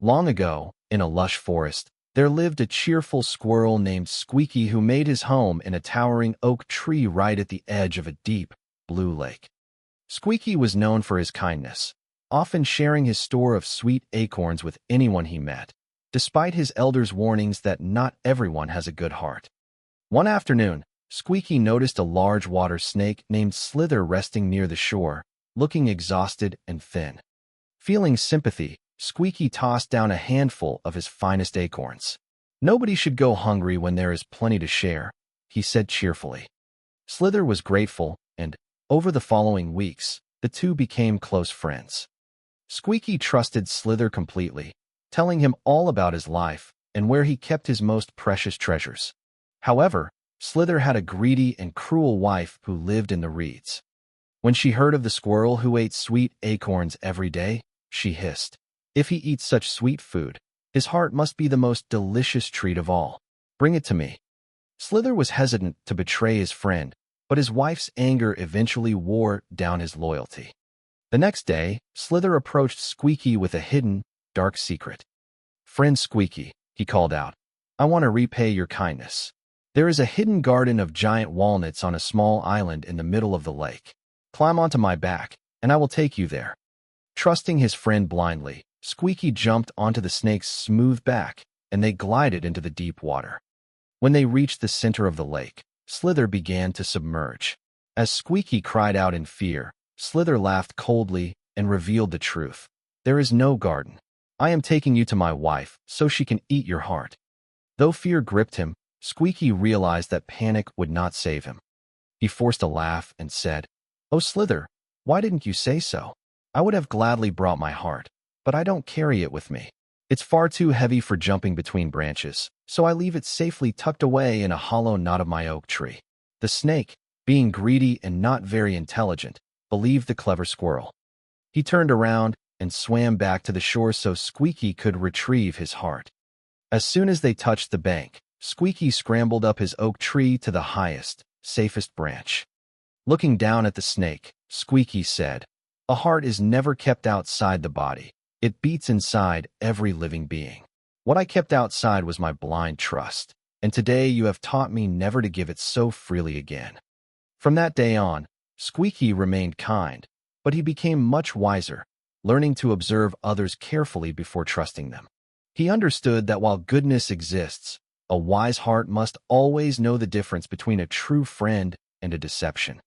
Long ago, in a lush forest, there lived a cheerful squirrel named Squeaky who made his home in a towering oak tree right at the edge of a deep, blue lake. Squeaky was known for his kindness, often sharing his store of sweet acorns with anyone he met, despite his elders' warnings that not everyone has a good heart. One afternoon, Squeaky noticed a large water snake named Slither resting near the shore, looking exhausted and thin. Feeling sympathy, Squeaky tossed down a handful of his finest acorns. "Nobody should go hungry when there is plenty to share," he said cheerfully. Slither was grateful, and, over the following weeks, the two became close friends. Squeaky trusted Slither completely, telling him all about his life and where he kept his most precious treasures. However, Slither had a greedy and cruel wife who lived in the reeds. When she heard of the squirrel who ate sweet acorns every day, she hissed, "If he eats such sweet food, his heart must be the most delicious treat of all. Bring it to me." Slither was hesitant to betray his friend, but his wife's anger eventually wore down his loyalty. The next day, Slither approached Squeaky with a hidden, dark secret. "Friend Squeaky," he called out, "I want to repay your kindness. There is a hidden garden of giant walnuts on a small island in the middle of the lake. Climb onto my back, and I will take you there." Trusting his friend blindly, Squeaky jumped onto the snake's smooth back, and they glided into the deep water. When they reached the center of the lake, Slither began to submerge. As Squeaky cried out in fear, Slither laughed coldly and revealed the truth. "There is no garden. I am taking you to my wife so she can eat your heart." Though fear gripped him, Squeaky realized that panic would not save him. He forced a laugh and said, "Oh, Slither, why didn't you say so? I would have gladly brought my heart, but I don't carry it with me. It's far too heavy for jumping between branches, so I leave it safely tucked away in a hollow knot of my oak tree." The snake, being greedy and not very intelligent, believed the clever squirrel. He turned around and swam back to the shore so Squeaky could retrieve his heart. As soon as they touched the bank, Squeaky scrambled up his oak tree to the highest, safest branch. Looking down at the snake, Squeaky said, "A heart is never kept outside the body. It beats inside every living being. What I kept outside was my blind trust, and today you have taught me never to give it so freely again." From that day on, Squeaky remained kind, but he became much wiser, learning to observe others carefully before trusting them. He understood that while goodness exists, a wise heart must always know the difference between a true friend and a deception.